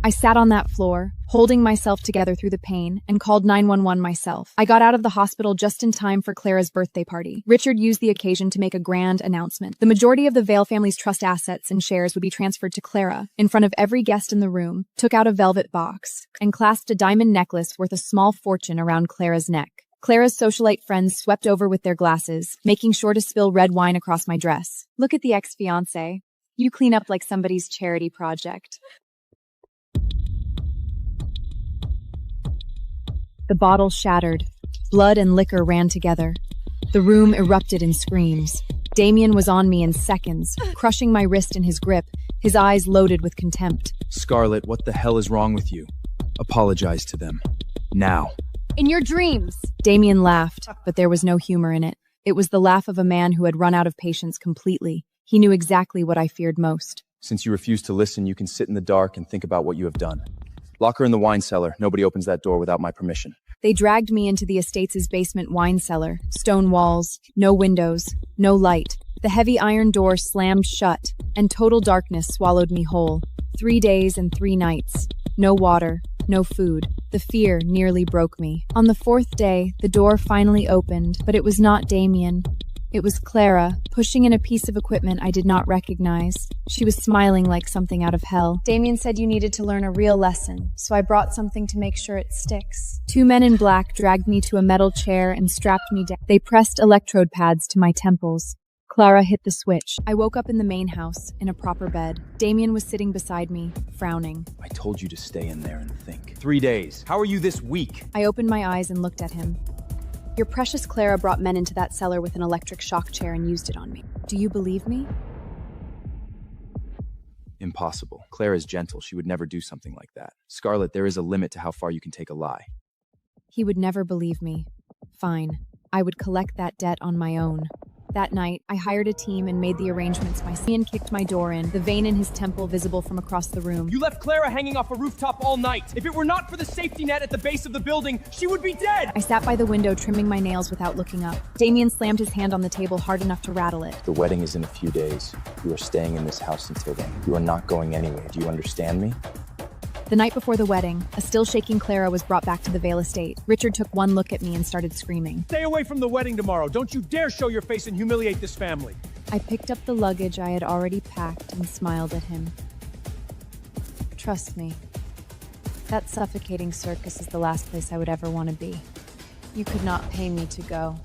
Speaker 12: I sat on that floor, holding myself together through the pain, and called 911 myself. I got out of the hospital just in time for Clara's birthday party. Richard used the occasion to make a grand announcement. The majority of the Vale family's trust assets and shares would be transferred to Clara. In front of every guest in the room, took out a velvet box, and clasped a diamond necklace worth a small fortune around Clara's neck. Clara's socialite friends swept over with their glasses, making sure to spill red wine across my dress. Look at the ex-fiancé. You clean up like somebody's charity project. The bottle shattered. Blood and liquor ran together. The room erupted in screams. Damien was on me in seconds, crushing my wrist in his grip, his eyes loaded with contempt.
Speaker 2: Scarlett, what the hell is wrong with you? Apologize to them. Now.
Speaker 1: In your dreams.
Speaker 12: Damien laughed, but there was no humor in it. It was the laugh of a man who had run out of patience completely. He knew exactly what I feared most.
Speaker 2: Since you refuse to listen, you can sit in the dark and think about what you have done. Lock her in the wine cellar. Nobody opens that door without my permission.
Speaker 12: They dragged me into the estate's basement wine cellar. Stone walls, no windows, no light. The heavy iron door slammed shut, and total darkness swallowed me whole. 3 days and 3 nights. No water, no food. The fear nearly broke me. On the 4th day, the door finally opened, but it was not Damien. It was Clara, pushing in a piece of equipment I did not recognize. She was smiling like something out of hell.
Speaker 1: Damien said you needed to learn a real lesson, so I brought something to make sure it sticks.
Speaker 12: 2 men in black dragged me to a metal chair and strapped me down. They pressed electrode pads to my temples. Clara hit the switch. I woke up in the main house, in a proper bed. Damien was sitting beside me, frowning.
Speaker 2: I told you to stay in there and think.
Speaker 5: 3 days. How are you this week?
Speaker 12: I opened my eyes and looked at him. Your precious Clara brought men into that cellar with an electric shock chair and used it on me. Do you believe me?
Speaker 2: Impossible. Claire is gentle. She would never do something like that. Scarlett, there is a limit to how far you can take a lie.
Speaker 12: He would never believe me. Fine. I would collect that debt on my own. That night, I hired a team and made the arrangements myself. Ian kicked my door in, the vein in his temple visible from across the room.
Speaker 5: You left Clara hanging off a rooftop all night. If it were not for the safety net at the base of the building, she would be dead!
Speaker 12: I sat by the window trimming my nails without looking up. Damien slammed his hand on the table hard enough to rattle it.
Speaker 11: The wedding is in a few days. You are staying in this house until then. You are not going anywhere. Do you understand me?
Speaker 12: The night before the wedding, a still shaking Clara was brought back to the Vale estate. Richard took one look at me and started screaming.
Speaker 5: Stay away from the wedding tomorrow. Don't you dare show your face and humiliate this family.
Speaker 12: I picked up the luggage I had already packed and smiled at him. Trust me, that suffocating circus is the last place I would ever want to be. You could not pay me to go.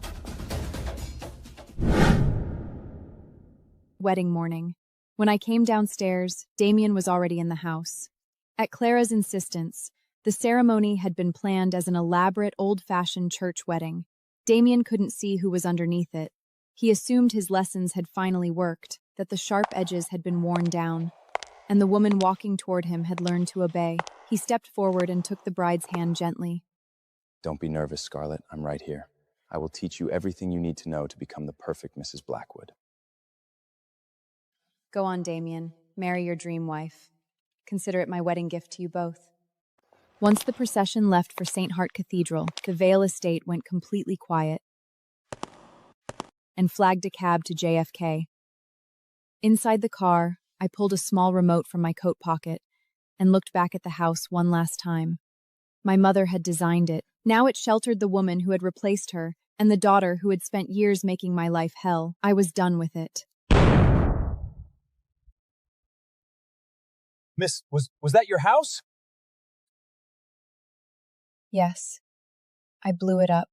Speaker 12: Wedding morning. When I came downstairs, Damien was already in the house. At Clara's insistence, the ceremony had been planned as an elaborate, old-fashioned church wedding. Damien couldn't see who was underneath it. He assumed his lessons had finally worked, that the sharp edges had been worn down, and the woman walking toward him had learned to obey. He stepped forward and took the bride's hand gently.
Speaker 11: Don't be nervous, Scarlett. I'm right here. I will teach you everything you need to know to become the perfect Mrs. Blackwood.
Speaker 12: Go on, Damien. Marry your dream wife. Consider it my wedding gift to you both. Once the procession left for St. Hart Cathedral, the Vale estate went completely quiet and flagged a cab to JFK. Inside the car, I pulled a small remote from my coat pocket and looked back at the house one last time. My mother had designed it. Now it sheltered the woman who had replaced her and the daughter who had spent years making my life hell. I was done with it.
Speaker 5: Miss, was that your house?
Speaker 1: Yes. I blew it up.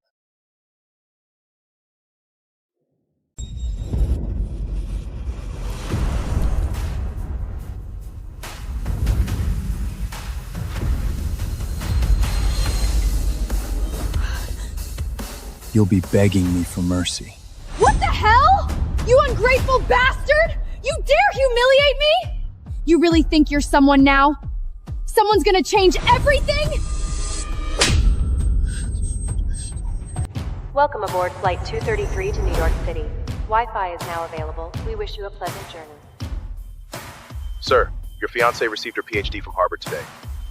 Speaker 4: You'll be begging me for mercy.
Speaker 16: What the hell? You ungrateful bastard! You dare humiliate me? You really think you're someone now? Someone's gonna change everything?
Speaker 15: Welcome aboard Flight 233 to New York City. Wi-Fi is now available. We wish you a pleasant journey.
Speaker 14: Sir, your fiancée received her PhD from Harvard today.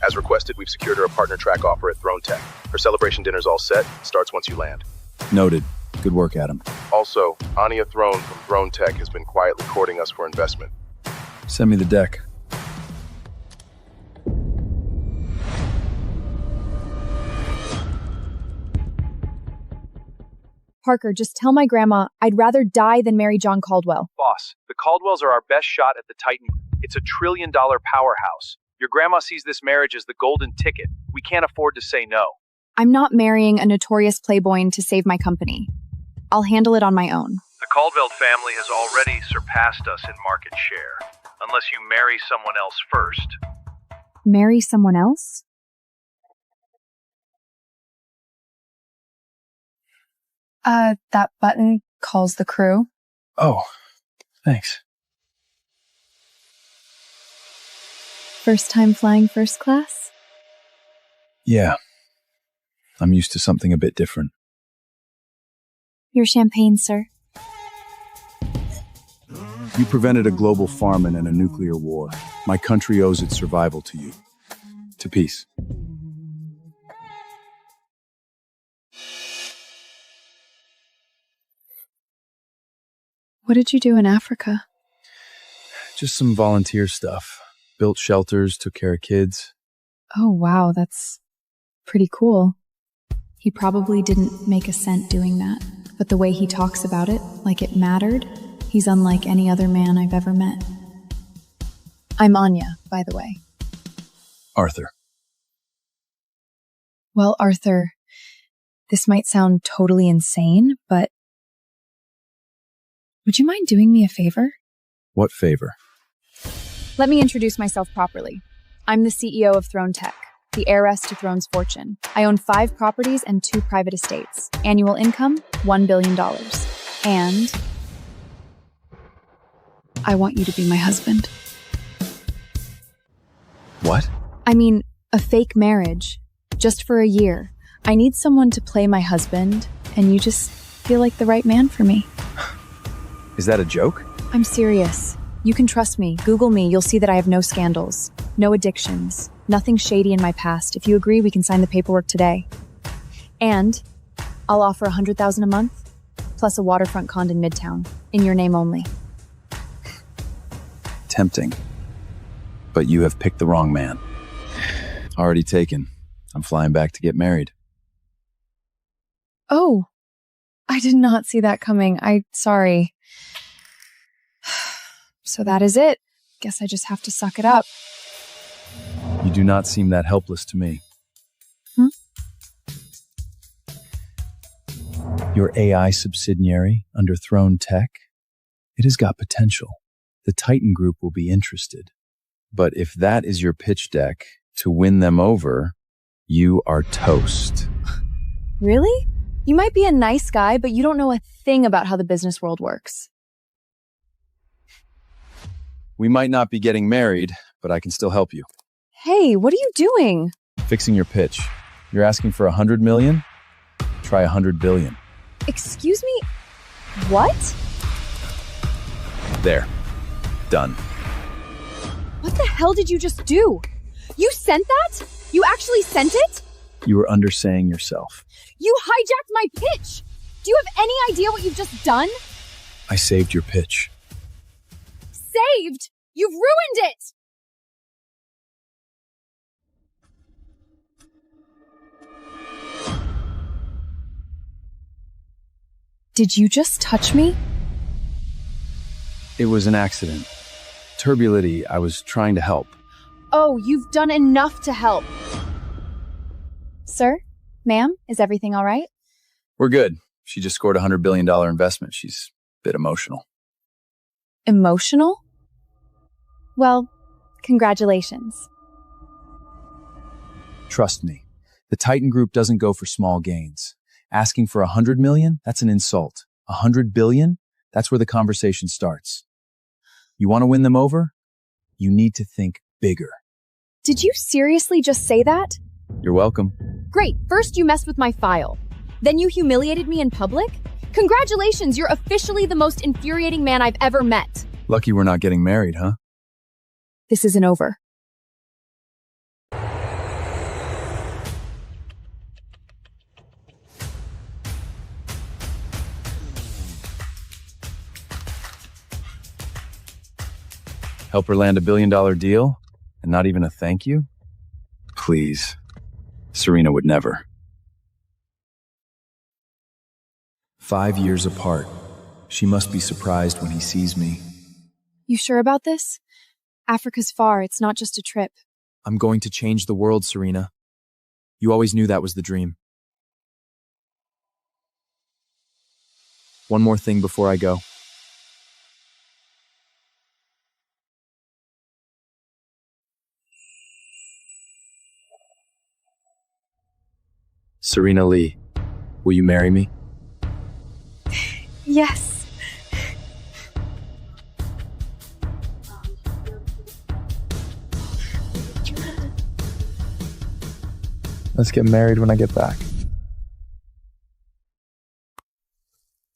Speaker 14: As requested, we've secured her a partner track offer at Throne Tech. Her celebration dinner's all set. Starts once you land.
Speaker 4: Noted. Good work, Adam.
Speaker 14: Also, Anya Throne from Throne Tech has been quietly courting us for investment.
Speaker 4: Send me the deck.
Speaker 1: Parker, just tell my grandma I'd rather die than marry John Caldwell.
Speaker 14: Boss, the Caldwells are our best shot at the Titan. It's a $1 trillion powerhouse. Your grandma sees this marriage as the golden ticket. We can't afford to say no.
Speaker 1: I'm not marrying a notorious playboy to save my company. I'll handle it on my own.
Speaker 14: The Caldwell family has already surpassed us in market share. Unless you marry someone else first.
Speaker 1: Marry someone else? That button calls the crew.
Speaker 4: Oh, thanks.
Speaker 1: First time flying first class?
Speaker 4: Yeah. I'm used to something a bit different.
Speaker 1: Your champagne, sir.
Speaker 4: You prevented a global famine and a nuclear war. My country owes its survival to you. To peace.
Speaker 1: What did you do in Africa?
Speaker 4: Just some volunteer stuff. Built shelters, took care of kids.
Speaker 1: Oh, wow, that's pretty cool. He probably didn't make a cent doing that, but the way he talks about it, like it mattered, he's unlike any other man I've ever met. I'm Anya, by the way.
Speaker 4: Arthur.
Speaker 1: Well, Arthur, this might sound totally insane, but would you mind doing me a favor?
Speaker 4: What favor?
Speaker 1: Let me introduce myself properly. I'm the CEO of Throne Tech, the heiress to Throne's fortune. I own 5 properties and 2 private estates. Annual income, $1 billion. And I want you to be my husband.
Speaker 4: What?
Speaker 1: I mean, a fake marriage, just for a year. I need someone to play my husband, and you just feel like the right man for me.
Speaker 2: Is that a joke?
Speaker 12: I'm serious. You can trust me. Google me. You'll see that I have no scandals, no addictions, nothing shady in my past. If you agree, we can sign the paperwork today. And I'll offer $100,000 a month, plus a waterfront condo in Midtown, in your name only.
Speaker 2: Tempting. But you have picked the wrong man. Already taken. I'm flying back to get married.
Speaker 12: Oh, I did not see that coming. Sorry. So that is it. Guess I just have to suck it up.
Speaker 2: You do not seem that helpless to me. Your AI subsidiary, Underthrown Tech, it has got potential. The Titan Group will be interested. But if that is your pitch deck to win them over, you are toast.
Speaker 12: Really? You might be a nice guy, but you don't know a thing about how the business world works.
Speaker 2: We might not be getting married, but I can still help you.
Speaker 12: Hey, what are you doing?
Speaker 2: Fixing your pitch. You're asking for 100 million? Try 100 billion.
Speaker 12: Excuse me? What?
Speaker 2: There. Done.
Speaker 16: What the hell did you just do? You sent that? You actually sent it?
Speaker 2: You were undersaying yourself.
Speaker 16: You hijacked my pitch! Do you have any idea what you've just done?
Speaker 2: I saved your pitch.
Speaker 16: Saved? You've ruined it!
Speaker 12: Did you just touch me?
Speaker 2: It was an accident. Turbulity, I was trying to help.
Speaker 16: Oh, you've done enough to help.
Speaker 12: Sir? Ma'am? Is everything all right?
Speaker 2: We're good. She just scored a $100 billion investment. She's a bit emotional.
Speaker 12: Emotional? Well, congratulations.
Speaker 2: Trust me. The Titan Group doesn't go for small gains. Asking for 100 million? That's an insult. 100 billion? That's where the conversation starts. You want to win them over? You need to think bigger.
Speaker 12: Did you seriously just say that?
Speaker 2: You're welcome.
Speaker 16: Great, first you messed with my file. Then you humiliated me in public? Congratulations, you're officially the most infuriating man I've ever met.
Speaker 2: Lucky we're not getting married, huh?
Speaker 12: This isn't over.
Speaker 2: Help her land $1 billion deal? And not even a thank you? Please. Serena would never. 5 years apart. She must be surprised when he sees me.
Speaker 12: You sure about this? Africa's far. It's not just a trip.
Speaker 5: I'm going to change the world, Serena. You always knew that was the dream. One more thing before I go.
Speaker 2: Serena Lee, will you marry me?
Speaker 12: Yes.
Speaker 2: Let's get married when I get back.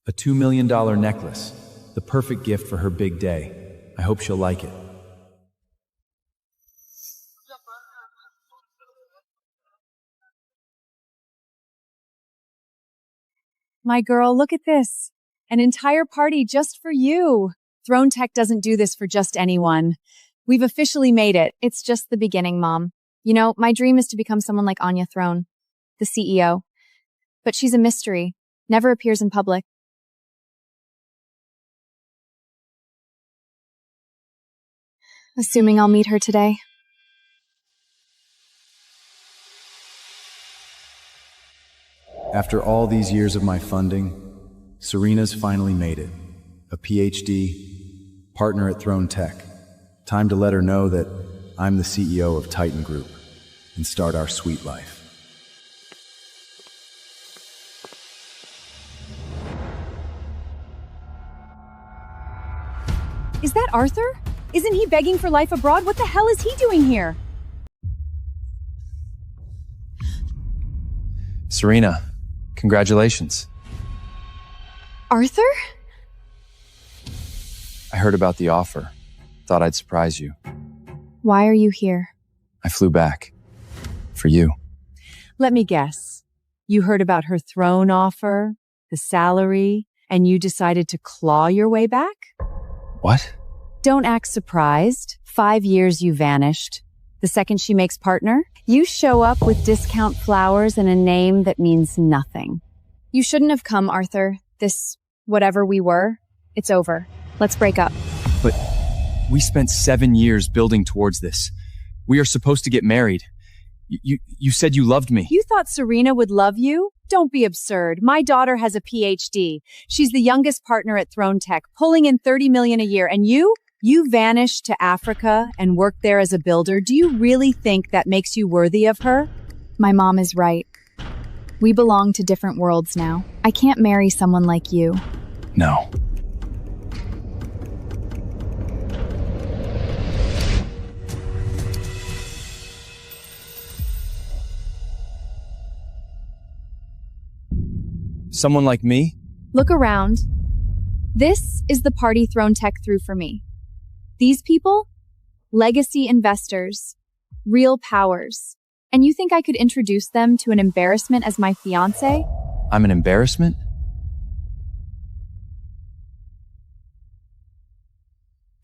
Speaker 5: A $2 million necklace. The perfect gift for her big day. I hope she'll like it.
Speaker 1: My girl, look at this. An entire party just for you. Throne Tech doesn't do this for just anyone. We've officially made it.
Speaker 12: It's just the beginning, Mom. You know, my dream is to become someone like Anya Throne, the CEO. But she's a mystery, never appears in public. Assuming I'll meet her today.
Speaker 4: After all these years of my funding, Serena's finally made it. A PhD, partner at Throne Tech. Time to let her know that I'm the CEO of Titan Group and start our sweet life.
Speaker 1: Is that Arthur? Isn't he begging for life abroad? What the hell is he doing here?
Speaker 2: Serena, congratulations.
Speaker 12: Arthur?
Speaker 2: I heard about the offer. Thought I'd surprise you.
Speaker 12: Why are you here?
Speaker 2: I flew back. For you.
Speaker 1: Let me guess. You heard about her throne offer, the salary, and you decided to claw your way back?
Speaker 2: What?
Speaker 1: Don't act surprised. 5 years you vanished. The second she makes partner, you show up with discount flowers and a name that means nothing.
Speaker 12: You shouldn't have come, Arthur. This, whatever we were, it's over. Let's break up.
Speaker 5: But we spent 7 years building towards this. We are supposed to get married. You said you loved me.
Speaker 1: You thought Serena would love you? Don't be absurd. My daughter has a PhD. She's the youngest partner at Throne Tech, pulling in $30 million a year. And you vanished to Africa and worked there as a builder. Do you really think that makes you worthy of her?
Speaker 12: My mom is right. We belong to different worlds now. I can't marry someone like you.
Speaker 2: No.
Speaker 5: Someone like me?
Speaker 12: Look around. This is the party Throne Tech threw for me. These people? Legacy investors. Real powers. And you think I could introduce them to an embarrassment as my fiancé?
Speaker 2: I'm an embarrassment?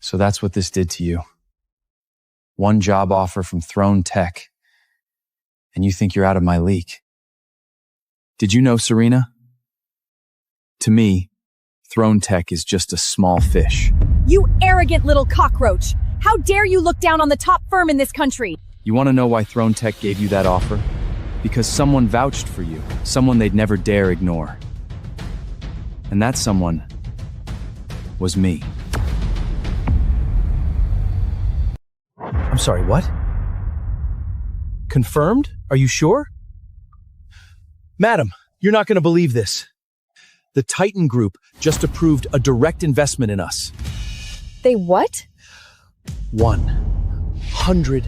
Speaker 2: So that's what this did to you. One job offer from Throne Tech. And you think you're out of my league. Did you know, Serena? To me, Throne Tech is just a small fish.
Speaker 16: You arrogant little cockroach! How dare you look down on the top firm in this country?
Speaker 2: You want to know why Throne Tech gave you that offer? Because someone vouched for you, someone they'd never dare ignore. And that someone was me.
Speaker 10: I'm sorry, what? Confirmed? Are you sure? Madam, you're not going to believe this. The Titan Group just approved a direct investment in us.
Speaker 16: They what?
Speaker 10: $100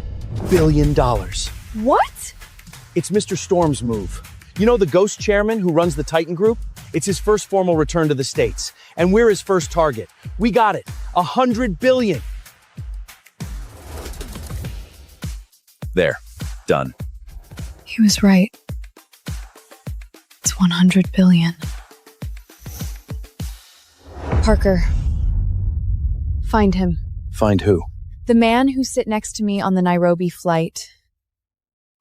Speaker 10: billion.
Speaker 16: What?
Speaker 10: It's Mr. Storm's move. You know the ghost chairman who runs the Titan Group? It's his first formal return to the States, and we're his first target. We got it. $100 billion.
Speaker 2: There. Done.
Speaker 12: He was right. It's 100 billion. Parker. Find him.
Speaker 2: Find who?
Speaker 1: The man who sit next to me on the Nairobi flight.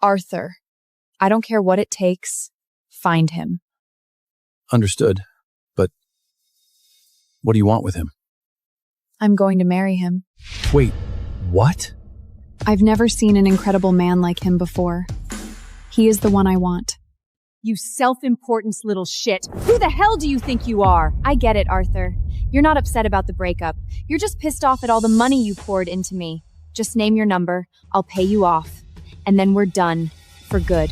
Speaker 1: Arthur. I don't care what it takes. Find him.
Speaker 2: Understood. But what do you want with him?
Speaker 1: I'm going to marry him.
Speaker 10: Wait, what?
Speaker 12: I've never seen an incredible man like him before. He is the one I want.
Speaker 1: You self-importance little shit. Who the hell do you think you are?
Speaker 12: I get it, Arthur. You're not upset about the breakup. You're just pissed off at all the money you poured into me. Just name your number. I'll pay you off. And then we're done. For good.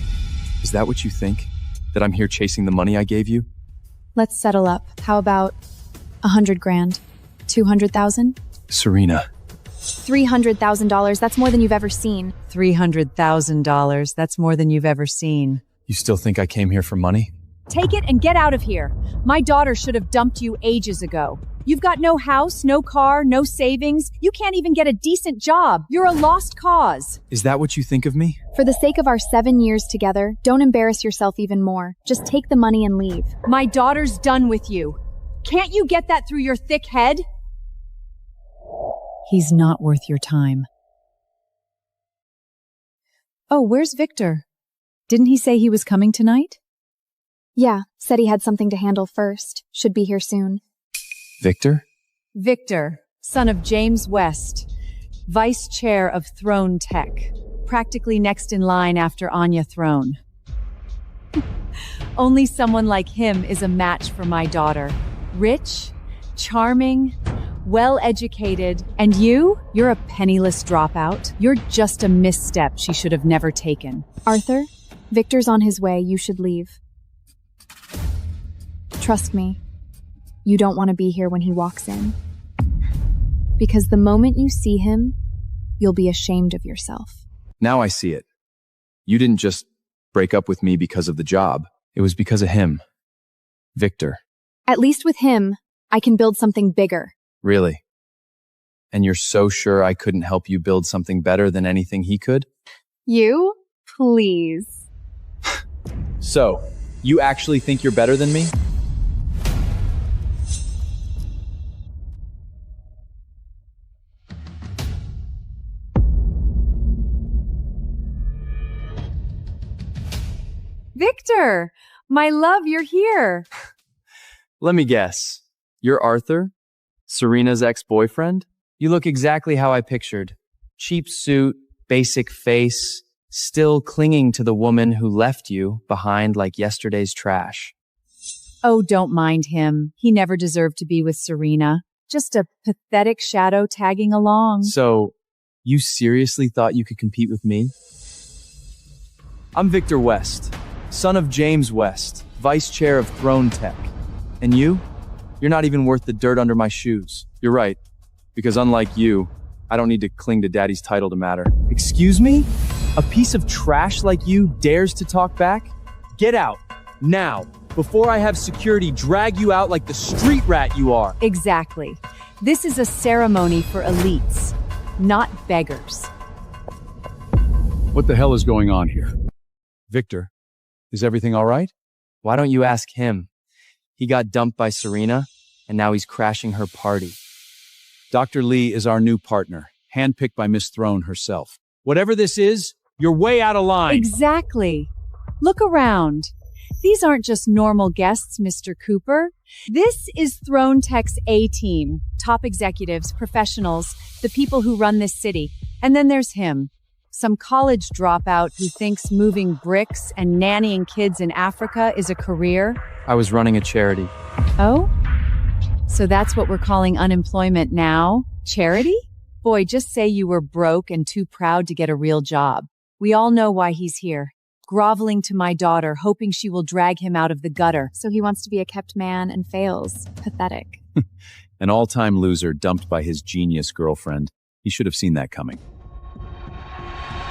Speaker 2: Is that what you think? That I'm here chasing the money I gave you?
Speaker 12: Let's settle up. How about 100 grand? 200,000?
Speaker 2: Serena.
Speaker 12: $300,000. That's more than you've ever seen.
Speaker 1: $300,000. That's more than you've ever seen.
Speaker 2: You still think I came here for money?
Speaker 1: Take it and get out of here. My daughter should have dumped you ages ago. You've got no house, no car, no savings. You can't even get a decent job. You're a lost cause.
Speaker 2: Is that what you think of me?
Speaker 12: For the sake of our 7 years together, don't embarrass yourself even more. Just take the money and leave.
Speaker 1: My daughter's done with you. Can't you get that through your thick head? He's not worth your time. Oh, where's Victor? Didn't he say he was coming tonight?
Speaker 12: Yeah, said he had something to handle first. Should be here soon.
Speaker 2: Victor?
Speaker 1: Victor, son of James West, vice chair of Throne Tech, practically next in line after Anya Throne. Only someone like him is a match for my daughter. Rich, charming, well-educated, and you're a penniless dropout. You're just a misstep she should have never taken.
Speaker 12: Arthur, Victor's on his way. You should leave. Trust me. You don't want to be here when he walks in. Because the moment you see him, you'll be ashamed of yourself.
Speaker 2: Now I see it. You didn't just break up with me because of the job. It was because of him. Victor.
Speaker 12: At least with him, I can build something bigger.
Speaker 2: Really? And you're so sure I couldn't help you build something better than anything he could?
Speaker 12: You? Please.
Speaker 2: So, you actually think you're better than me?
Speaker 12: Victor, my love, you're here.
Speaker 2: Let me guess. You're Arthur? Serena's ex-boyfriend? You look exactly how I pictured. Cheap suit, basic face, still clinging to the woman who left you behind like yesterday's trash.
Speaker 1: Oh, don't mind him. He never deserved to be with Serena. Just a pathetic shadow tagging along.
Speaker 2: So, you seriously thought you could compete with me? I'm Victor West, son of James West, vice chair of Throne Tech. And you? You're not even worth the dirt under my shoes. You're right, because unlike you, I don't need to cling to daddy's title to matter.
Speaker 5: Excuse me? A piece of trash like you dares to talk back? Get out, now, before I have security drag you out like the street rat you are.
Speaker 1: Exactly. This is a ceremony for elites, not beggars.
Speaker 2: What the hell is going on here? Victor, is everything all right?
Speaker 5: Why don't you ask him? He got dumped by Serena, and now he's crashing her party.
Speaker 2: Dr. Lee is our new partner, handpicked by Miss Throne herself.
Speaker 5: Whatever this is, you're way out of line.
Speaker 1: Exactly. Look around. These aren't just normal guests, Mr. Cooper. This is Throne Tech's A-team, top executives, professionals, the people who run this city. And then there's him, some college dropout who thinks moving bricks and nannying kids in Africa is a career.
Speaker 5: I was running a charity.
Speaker 1: Oh? So that's what we're calling unemployment now? Charity? Boy, just say you were broke and too proud to get a real job. We all know why he's here. Groveling to my daughter, hoping she will drag him out of the gutter.
Speaker 12: So he wants to be a kept man and fails. Pathetic.
Speaker 2: An all-time loser dumped by his genius girlfriend. He should have seen that coming.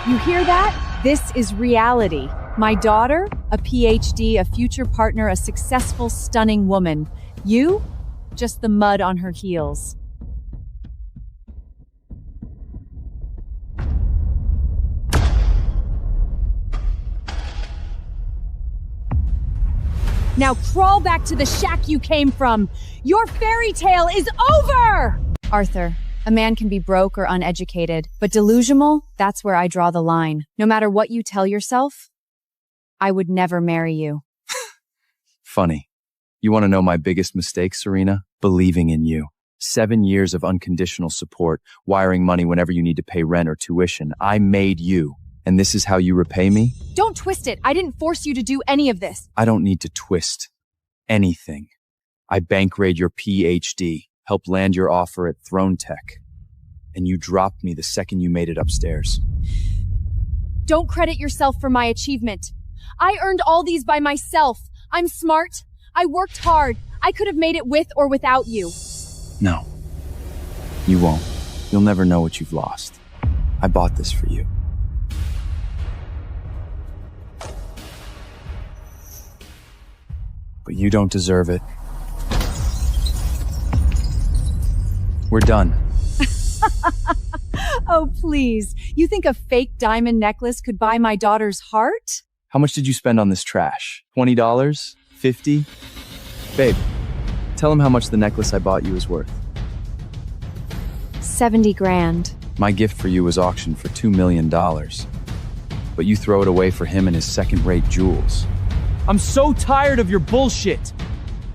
Speaker 1: You hear that? This is reality. My daughter, a PhD, a future partner, a successful, stunning woman. You? Just the mud on her heels. Now crawl back to the shack you came from. Your fairy tale is over! Arthur, a man can be broke or uneducated, but delusional, that's where I draw the line. No matter what you tell yourself, I would never marry you.
Speaker 2: Funny. You want to know my biggest mistake, Serena? Believing in you. 7 years of unconditional support, wiring money whenever you need to pay rent or tuition. I made you. And this is how you repay me?
Speaker 12: Don't twist it. I didn't force you to do any of this.
Speaker 2: I don't need to twist anything. I bank raid your PhD, helped land your offer at Throne Tech, and you dropped me the second you made it upstairs.
Speaker 12: Don't credit yourself for my achievement. I earned all these by myself. I'm smart. I worked hard. I could have made it with or without you.
Speaker 2: No, you won't. You'll never know what you've lost. I bought this for you. But you don't deserve it. We're done.
Speaker 1: Oh, please. You think a fake diamond necklace could buy my daughter's heart?
Speaker 2: How much did you spend on this trash? $20? $50? Babe, tell him how much the necklace I bought you is worth.
Speaker 12: 70 grand.
Speaker 2: My gift for you was auctioned for $2 million. But you throw it away for him and his second-rate jewels.
Speaker 5: I'm so tired of your bullshit.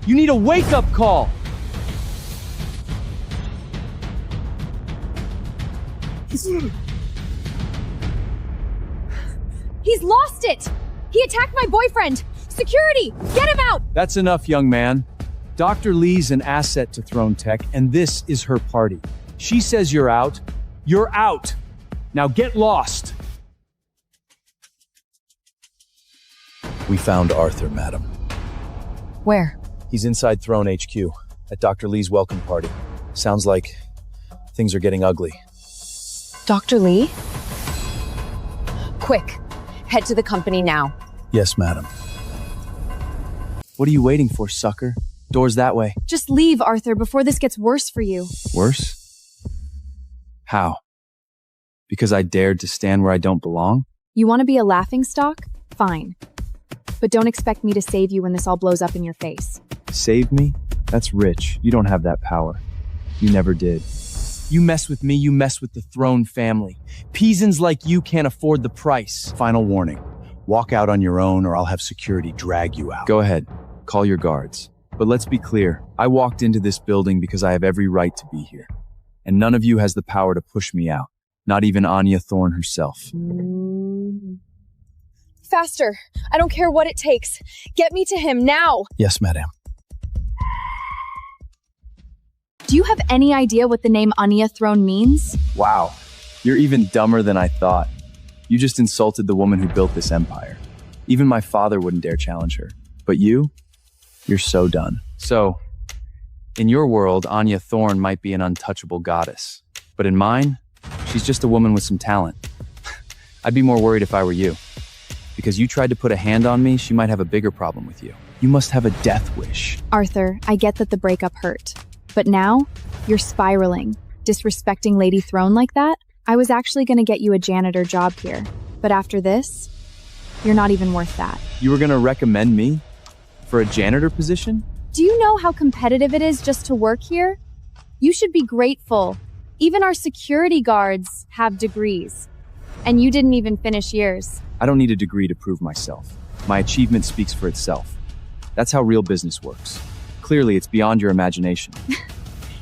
Speaker 5: You need a wake-up call.
Speaker 12: He's lost it! He attacked my boyfriend! Security! Get him out!
Speaker 2: That's enough, young man. Dr. Lee's an asset to Throne Tech, and this is her party. She says you're out. You're out. Now get lost. We found Arthur, madam.
Speaker 1: Where?
Speaker 2: He's inside Throne HQ, at Dr. Lee's welcome party. Sounds like things are getting ugly.
Speaker 1: Dr. Lee? Quick, head to the company now.
Speaker 2: Yes, madam. What are you waiting for, sucker? Door's that way.
Speaker 12: Just leave, Arthur, before this gets worse for you.
Speaker 2: Worse? How? Because I dared to stand where I don't belong?
Speaker 12: You want to be a laughingstock? Fine. But don't expect me to save you when this all blows up in your face.
Speaker 2: Save me? That's rich. You don't have that power. You never did.
Speaker 5: You mess with me, you mess with the throne family. Peasants like you can't afford the price.
Speaker 4: Final warning. Walk out on your own or I'll have security drag you out.
Speaker 2: Go ahead. Call your guards. But let's be clear. I walked into this building because I have every right to be here. And none of you has the power to push me out. Not even Anya Thorne herself.
Speaker 16: Faster. I don't care what it takes. Get me to him now.
Speaker 4: Yes, madam.
Speaker 12: Do you have any idea what the name Anya Thorne means?
Speaker 2: Wow. You're even dumber than I thought. You just insulted the woman who built this empire. Even my father wouldn't dare challenge her. But you're so done. So, in your world, Anya Thorne might be an untouchable goddess. But in mine, she's just a woman with some talent. I'd be more worried if I were you. Because you tried to put a hand on me, she might have a bigger problem with you. You must have a death wish.
Speaker 12: Arthur, I get that the breakup hurt. But now, you're spiraling. Disrespecting Lady Throne like that? I was actually going to get you a janitor job here. But after this, you're not even worth that.
Speaker 2: You were going to recommend me for a janitor position?
Speaker 12: Do you know how competitive it is just to work here? You should be grateful. Even our security guards have degrees. And you didn't even finish yours.
Speaker 2: I don't need a degree to prove myself. My achievement speaks for itself. That's how real business works. Clearly, it's beyond your imagination.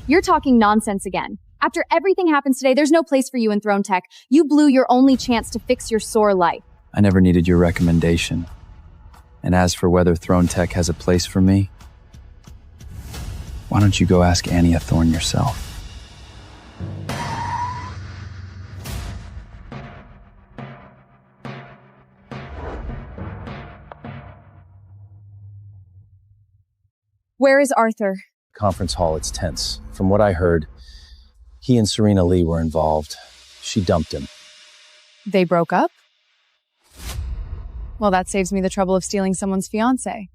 Speaker 12: You're talking nonsense again. After everything happens today, there's no place for you in Throne Tech. You blew your only chance to fix your sore life.
Speaker 2: I never needed your recommendation. And as for whether Throne Tech has a place for me, why don't you go ask Anya Thorne yourself?
Speaker 12: Where is Arthur?
Speaker 10: Conference hall, it's tense. From what I heard, he and Serena Lee were involved. She dumped him.
Speaker 1: They broke up? Well, that saves me the trouble of stealing someone's fiancé.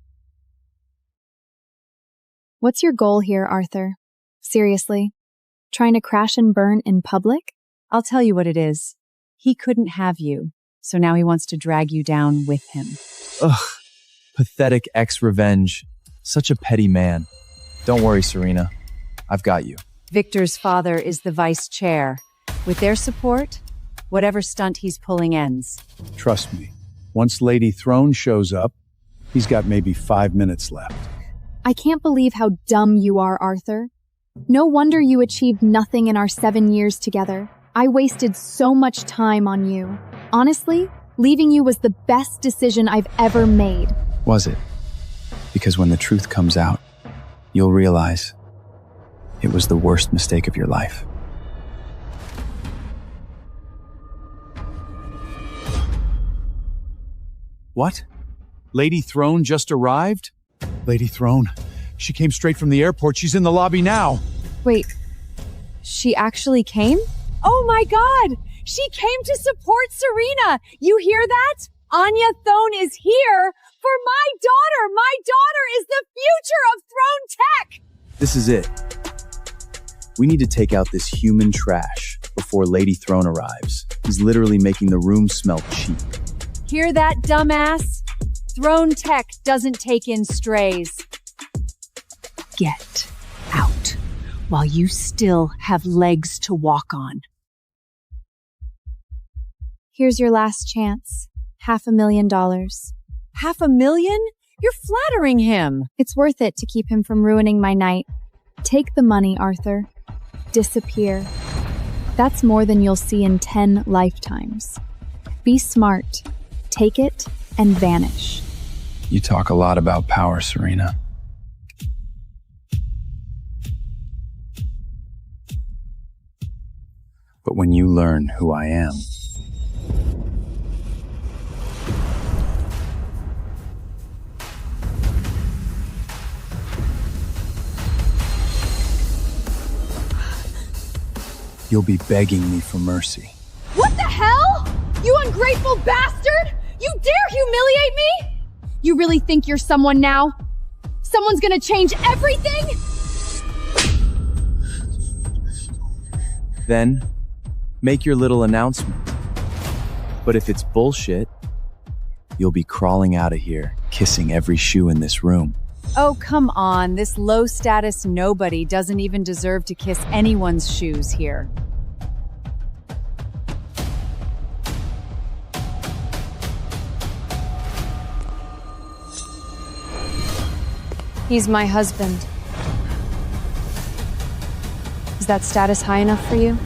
Speaker 12: What's your goal here, Arthur? Seriously? Trying to crash and burn in public?
Speaker 1: I'll tell you what it is. He couldn't have you, so now he wants to drag you down with him.
Speaker 2: Ugh. Pathetic ex-revenge. Such a petty man. Don't worry, Serena. I've got you.
Speaker 17: Victor's father is the vice chair. With their support, whatever stunt he's pulling ends.
Speaker 4: Trust me. Once Lady Throne shows up, he's got maybe 5 minutes left.
Speaker 12: I can't believe how dumb you are, Arthur. No wonder you achieved nothing in our 7 years together. I wasted so much time on you. Honestly, leaving you was the best decision I've ever made.
Speaker 2: Was it? Because when the truth comes out, you'll realize it was the worst mistake of your life.
Speaker 4: What? Lady Throne just arrived? Lady Throne. She came straight from the airport. She's in the lobby now.
Speaker 1: Wait, she actually came?
Speaker 16: Oh my God! She came to support Serena! You hear that? Anya Thorne is here for my daughter! My daughter is the future of Throne Tech!
Speaker 2: This is it. We need to take out this human trash before Lady Throne arrives. He's literally making the room smell cheap.
Speaker 17: Hear that, dumbass? Throne Tech doesn't take in strays. Get out while you still have legs to walk on.
Speaker 12: Here's your last chance. $500,000.
Speaker 17: $500,000? You're flattering him.
Speaker 12: It's worth it to keep him from ruining my night. Take the money, Arthur. Disappear. That's more than you'll see in 10 lifetimes. Be smart. Take it and vanish.
Speaker 2: You talk a lot about power, Serena. But when you learn who I am, you'll be begging me for mercy.
Speaker 16: What the hell? You ungrateful bastard! You dare humiliate me?
Speaker 12: You really think you're someone now? Someone's gonna change everything?
Speaker 2: Then,
Speaker 5: Make your little announcement. But if it's bullshit, you'll be crawling out of here, kissing every shoe in this room.
Speaker 17: Oh, come on. This low-status nobody doesn't even deserve to kiss anyone's shoes here.
Speaker 1: He's my husband. Is that status high enough for you?